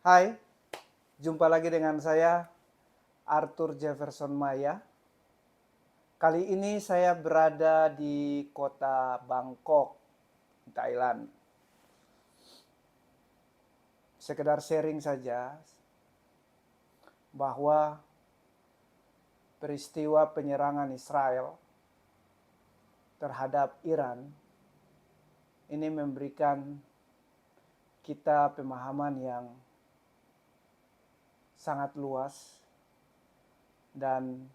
Hai, jumpa lagi dengan saya Arthur Jefferson Maya. Kali ini saya berada di kota Bangkok, Thailand. Sekedar sharing saja bahwa peristiwa penyerangan Israel terhadap Iran ini memberikan kita pemahaman yang sangat luas dan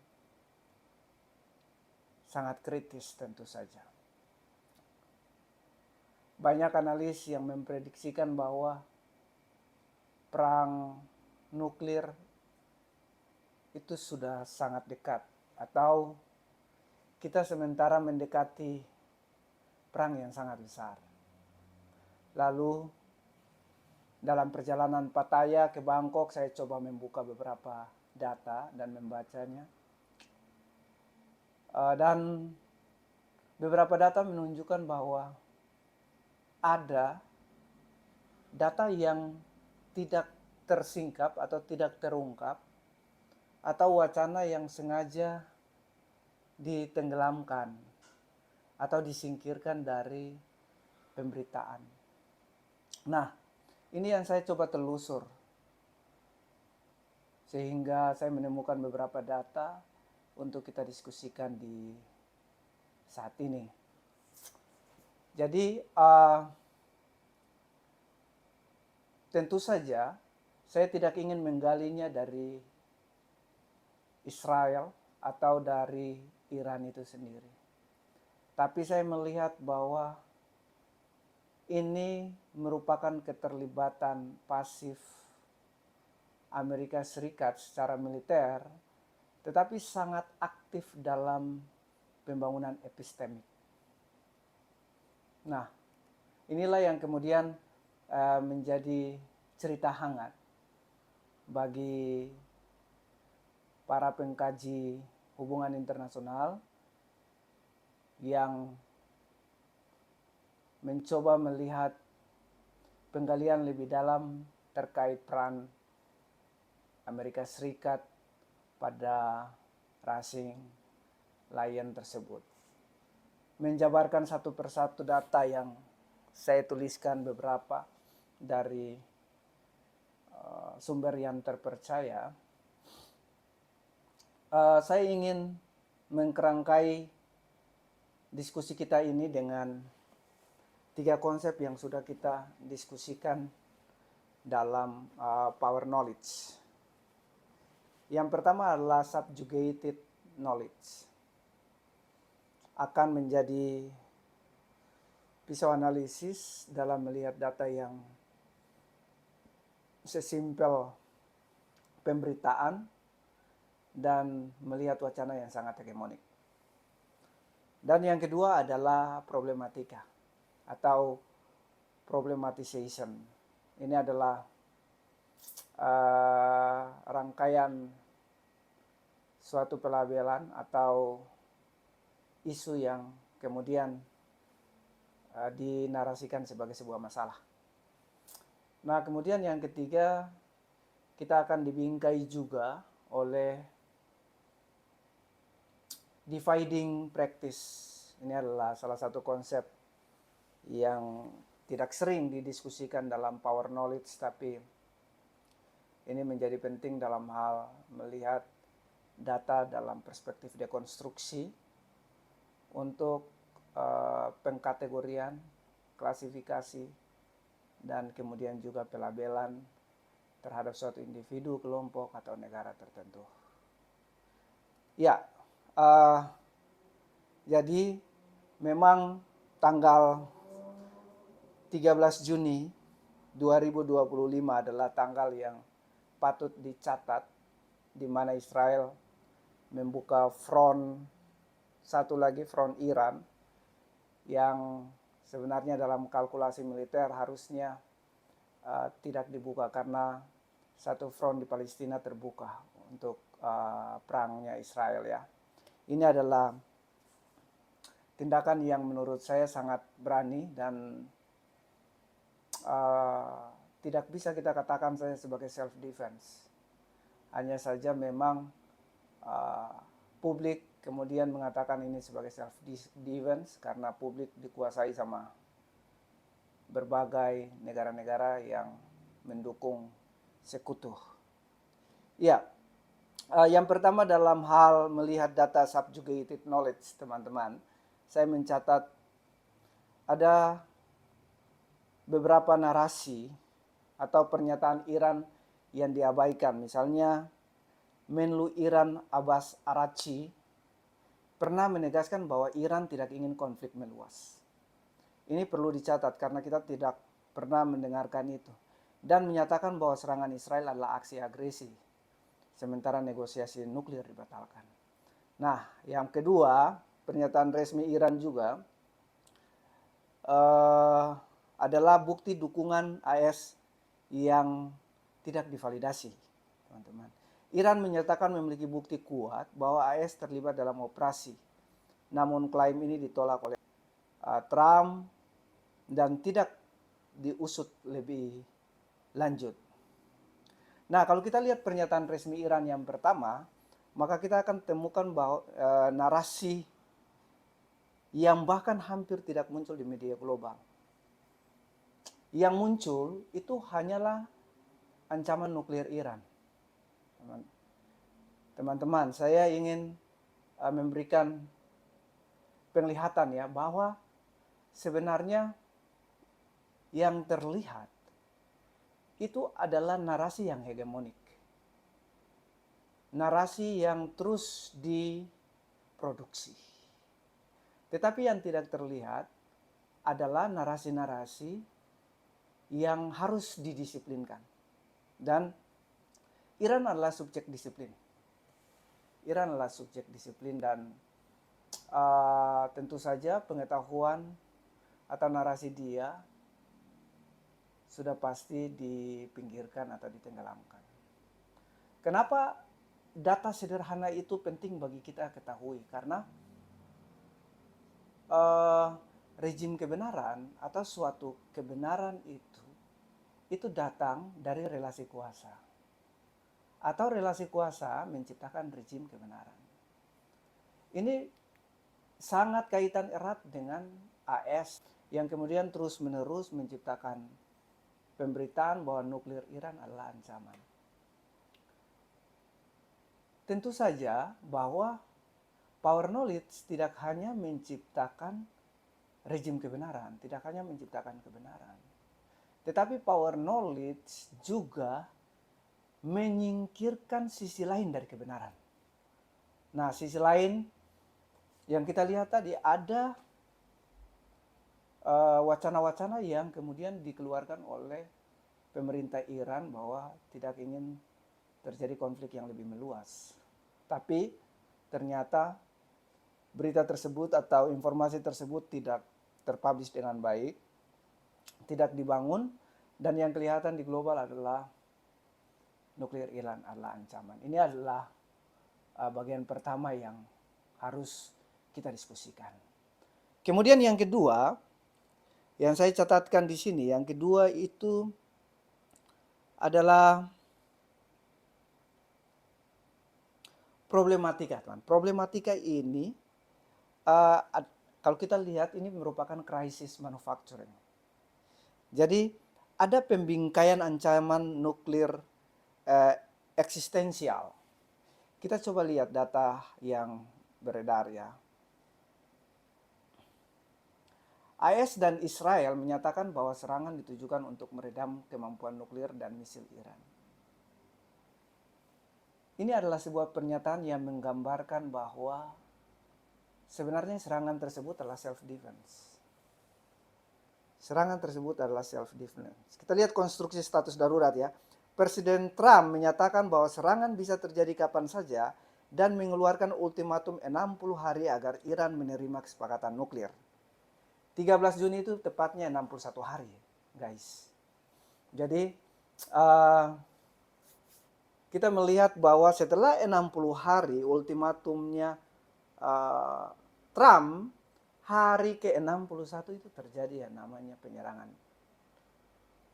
sangat kritis tentu saja. Banyak analis yang memprediksikan bahwa perang nuklir itu sudah sangat dekat, atau kita sementara mendekati perang yang sangat besar. Lalu dalam perjalanan Pattaya ke Bangkok, saya coba membuka beberapa data dan membacanya. Dan beberapa data menunjukkan bahwa ada data yang tidak tersingkap atau tidak terungkap, atau wacana yang sengaja ditenggelamkan atau disingkirkan dari pemberitaan. Nah, ini yang saya coba telusur sehingga saya menemukan beberapa data untuk kita diskusikan di saat ini. Jadi tentu saja saya tidak ingin menggalinya dari Israel atau dari Iran itu sendiri. Tapi saya melihat bahwa ini merupakan keterlibatan pasif Amerika Serikat secara militer, tetapi sangat aktif dalam pembangunan epistemik. Nah, inilah yang kemudian menjadi cerita hangat bagi para pengkaji hubungan internasional yang mencoba melihat penggalian lebih dalam terkait peran Amerika Serikat pada Racing Lion tersebut. Menjabarkan satu persatu data yang saya tuliskan beberapa dari sumber yang terpercaya. Saya ingin mengkerangkai diskusi kita ini dengan 3 konsep yang sudah kita diskusikan dalam power knowledge. Yang pertama adalah subjugated knowledge. Akan menjadi pisau analisis dalam melihat data yang sesimpel pemberitaan dan melihat wacana yang sangat hegemonik. Dan yang kedua adalah problematika atau problematization. Ini adalah rangkaian suatu pelabelan atau isu yang kemudian dinarasikan sebagai sebuah masalah. Nah, kemudian yang ketiga, kita akan dibingkai juga oleh dividing practice. Ini adalah salah satu konsep yang tidak sering didiskusikan dalam power knowledge, tapi ini menjadi penting dalam hal melihat data dalam perspektif dekonstruksi untuk pengkategorian, klasifikasi, dan kemudian juga pelabelan terhadap suatu individu, kelompok, atau negara tertentu. Ya, jadi memang tanggal 13 Juni 2025 adalah tanggal yang patut dicatat di mana Israel membuka satu lagi front Iran yang sebenarnya dalam kalkulasi militer harusnya tidak dibuka karena satu front di Palestina terbuka untuk perangnya Israel ya. Ini adalah tindakan yang menurut saya sangat berani dan tidak bisa kita katakan saya sebagai self defense. Hanya saja memang publik kemudian mengatakan ini sebagai self defense karena publik dikuasai sama berbagai negara-negara yang mendukung sekutu. Ya, yang pertama dalam hal melihat data subjugated knowledge, teman-teman, saya mencatat ada beberapa narasi atau pernyataan Iran yang diabaikan. Misalnya, Menlu Iran Abbas Araghchi pernah menegaskan bahwa Iran tidak ingin konflik meluas. Ini perlu dicatat karena kita tidak pernah mendengarkan itu. Dan menyatakan bahwa serangan Israel adalah aksi agresi, sementara negosiasi nuklir dibatalkan. Nah, yang kedua, pernyataan resmi Iran juga adalah bukti dukungan AS yang tidak divalidasi, teman-teman. Iran menyatakan memiliki bukti kuat bahwa AS terlibat dalam operasi. Namun klaim ini ditolak oleh Trump dan tidak diusut lebih lanjut. Nah, kalau kita lihat pernyataan resmi Iran yang pertama, maka kita akan temukan bahwa narasi yang bahkan hampir tidak muncul di media global. Yang muncul itu hanyalah ancaman nuklir Iran. Teman-teman, saya ingin memberikan penglihatan ya bahwa sebenarnya yang terlihat itu adalah narasi yang hegemonik. Narasi yang terus diproduksi. Tetapi yang tidak terlihat adalah narasi-narasi yang harus didisiplinkan. Dan Iran adalah subjek disiplin. Iran adalah subjek disiplin dan tentu saja pengetahuan atau narasi dia sudah pasti dipinggirkan atau ditenggelamkan. Kenapa data sederhana itu penting bagi kita ketahui? Karena rezim kebenaran atau suatu kebenaran itu datang dari relasi kuasa. Atau relasi kuasa menciptakan rezim kebenaran. Ini sangat kaitan erat dengan AS yang kemudian terus-menerus menciptakan pemberitaan bahwa nuklir Iran adalah ancaman. Tentu saja bahwa power knowledge tidak hanya menciptakan rezim kebenaran, tidak hanya menciptakan kebenaran. Tetapi power knowledge juga menyingkirkan sisi lain dari kebenaran. Nah, sisi lain yang kita lihat tadi ada wacana-wacana yang kemudian dikeluarkan oleh pemerintah Iran bahwa tidak ingin terjadi konflik yang lebih meluas. Tapi ternyata berita tersebut atau informasi tersebut tidak terpublish dengan baik, tidak dibangun, dan yang kelihatan di global adalah nuklir Iran adalah ancaman. Ini adalah bagian pertama yang harus kita diskusikan. Kemudian yang kedua, yang saya catatkan di sini, yang kedua itu adalah problematika, teman. Problematika ini kalau kita lihat ini merupakan krisis manufacturing. Jadi ada pembingkaian ancaman nuklir eksistensial. Kita coba lihat data yang beredar ya. AS dan Israel menyatakan bahwa serangan ditujukan untuk meredam kemampuan nuklir dan misil Iran. Ini adalah sebuah pernyataan yang menggambarkan bahwa sebenarnya serangan tersebut adalah self-defense. Serangan tersebut adalah self-defense. Kita lihat konstruksi status darurat ya. Presiden Trump menyatakan bahwa serangan bisa terjadi kapan saja dan mengeluarkan ultimatum 60 hari agar Iran menerima kesepakatan nuklir. 13 Juni itu tepatnya 61 hari, guys. Jadi kita melihat bahwa setelah 60 hari ultimatumnya Trump, hari ke-61 itu terjadi yang namanya penyerangan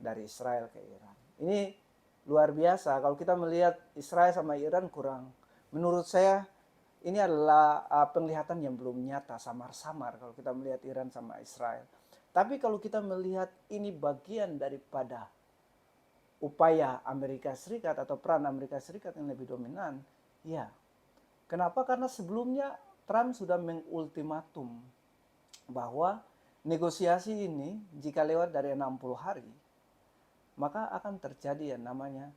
dari Israel ke Iran. Ini luar biasa. Kalau kita melihat Israel sama Iran menurut saya ini adalah penglihatan yang belum nyata, samar-samar kalau kita melihat Iran sama Israel. Tapi kalau kita melihat ini bagian daripada upaya Amerika Serikat atau peran Amerika Serikat yang lebih dominan, ya. Kenapa? Karena sebelumnya Trump sudah mengultimatum bahwa negosiasi ini jika lewat dari 60 hari, maka akan terjadi yang namanya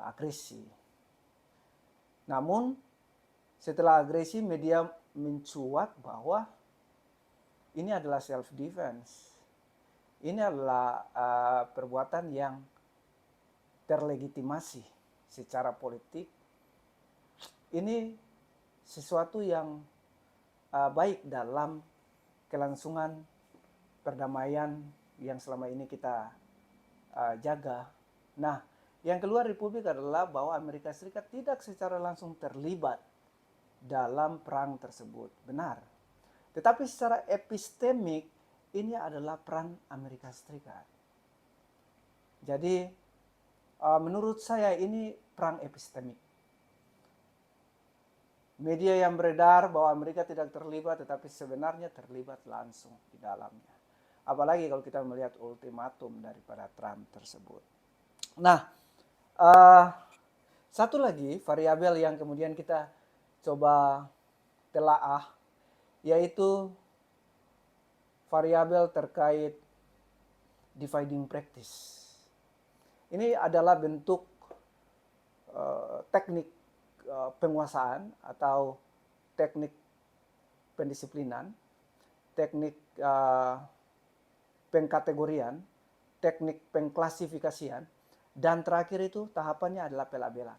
agresi. Namun setelah agresi, media mencuat bahwa ini adalah self defense. Ini adalah perbuatan yang terlegitimasi secara politik. Ini sesuatu yang baik dalam kelangsungan perdamaian yang selama ini kita jaga. Nah, yang keluar di publik adalah bahwa Amerika Serikat tidak secara langsung terlibat dalam perang tersebut. Benar. Tetapi secara epistemik ini adalah peran Amerika Serikat. Jadi menurut saya ini perang epistemik. Media yang beredar bahwa Amerika tidak terlibat, tetapi sebenarnya terlibat langsung di dalamnya. Apalagi kalau kita melihat ultimatum daripada Trump tersebut. Nah, satu lagi variabel yang kemudian kita coba telaah, yaitu variabel terkait dividing practice. Ini adalah bentuk teknik penguasaan atau teknik pendisiplinan, teknik pengkategorian, teknik pengklasifikasian, dan terakhir itu tahapannya adalah pelabelan.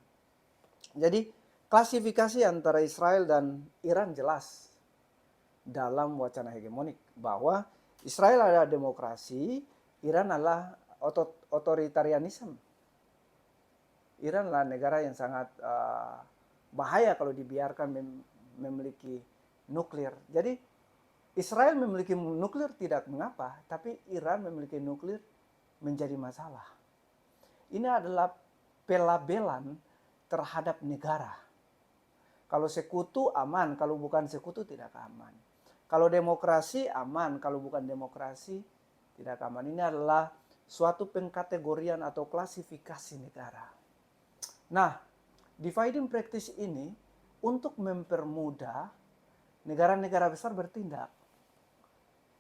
Jadi klasifikasi antara Israel dan Iran jelas dalam wacana hegemonik bahwa Israel adalah demokrasi, Iran adalah otoritarianisme. Iran adalah negara yang sangat bahaya kalau dibiarkan memiliki nuklir. Jadi Israel memiliki nuklir tidak mengapa, tapi Iran memiliki nuklir menjadi masalah. Ini adalah pelabelan terhadap negara. Kalau sekutu aman, kalau bukan sekutu tidak aman. Kalau demokrasi aman, kalau bukan demokrasi tidak aman. Ini adalah suatu pengkategorian atau klasifikasi negara. Nah, dividing practice ini untuk mempermudah negara-negara besar bertindak.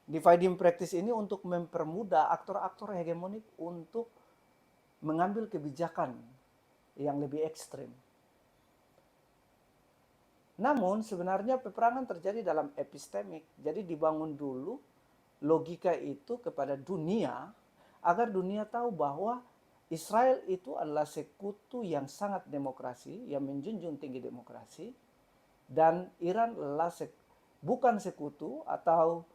Dividing practice ini untuk mempermudah aktor-aktor hegemonik untuk mengambil kebijakan yang lebih ekstrim. Namun sebenarnya peperangan terjadi dalam epistemik. Jadi dibangun dulu logika itu kepada dunia agar dunia tahu bahwa Israel itu adalah sekutu yang sangat demokrasi, yang menjunjung tinggi demokrasi, dan Iran adalah bukan sekutu atau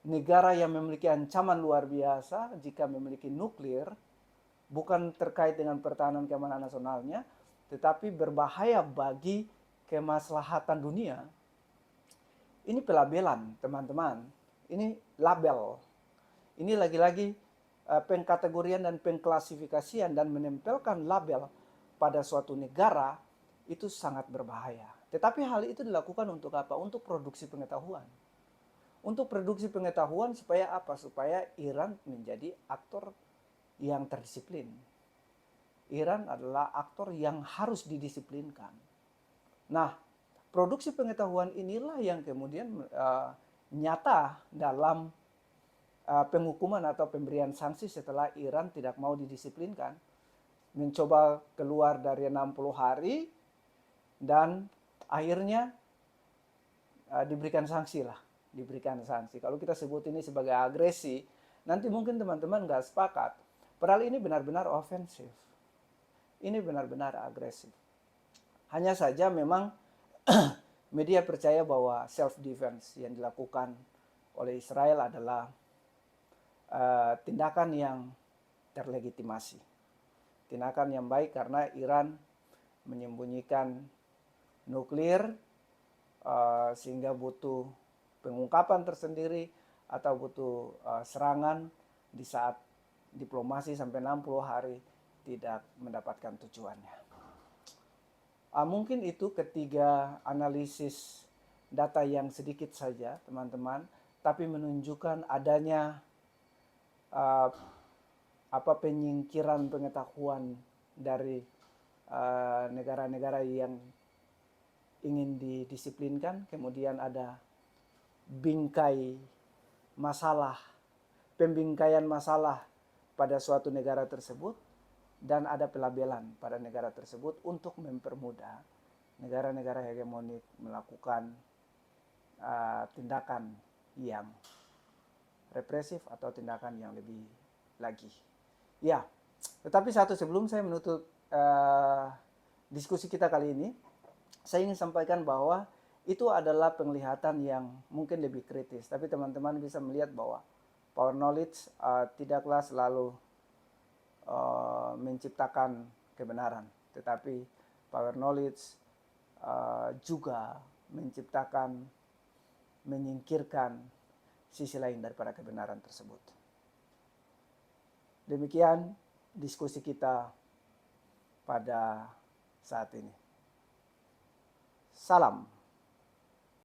negara yang memiliki ancaman luar biasa jika memiliki nuklir, bukan terkait dengan pertahanan keamanan nasionalnya, tetapi berbahaya bagi kemaslahatan dunia. Ini pelabelan, teman-teman. Ini label. Ini lagi-lagi pengkategorian dan pengklasifikasian dan menempelkan label pada suatu negara itu sangat berbahaya. Tetapi hal itu dilakukan untuk apa? Untuk produksi pengetahuan. Untuk produksi pengetahuan supaya apa? Supaya Iran menjadi aktor yang terdisiplin. Iran adalah aktor yang harus didisiplinkan. Nah, produksi pengetahuan inilah yang kemudian nyata dalam penghukuman atau pemberian sanksi setelah Iran tidak mau didisiplinkan. Mencoba keluar dari 60 hari dan akhirnya diberikan sanksi lah. Diberikan sanksi. Kalau kita sebut ini sebagai agresi, nanti mungkin teman-teman nggak sepakat. Padahal ini benar-benar ofensif. Ini benar-benar agresif. Hanya saja memang media percaya bahwa self-defense yang dilakukan oleh Israel adalah tindakan yang terlegitimasi. Tindakan yang baik karena Iran menyembunyikan nuklir sehingga butuh pengungkapan tersendiri atau butuh serangan di saat diplomasi sampai 60 hari tidak mendapatkan tujuannya. Mungkin itu ketiga analisis data yang sedikit saja teman-teman, tapi menunjukkan adanya penyingkiran pengetahuan dari negara-negara yang ingin didisiplinkan, kemudian ada bingkai masalah, pembingkaian masalah pada suatu negara tersebut, dan ada pelabelan pada negara tersebut untuk mempermudah negara-negara hegemonik melakukan tindakan yang represif atau tindakan yang lebih lagi. Ya, tetapi sebelum saya menutup diskusi kita kali ini, saya ingin sampaikan bahwa itu adalah penglihatan yang mungkin lebih kritis. Tapi teman-teman bisa melihat bahwa power knowledge tidaklah selalu menciptakan kebenaran, tetapi power knowledge juga menciptakan, menyingkirkan sisi lain daripada kebenaran tersebut. Demikian diskusi kita pada saat ini. Salam.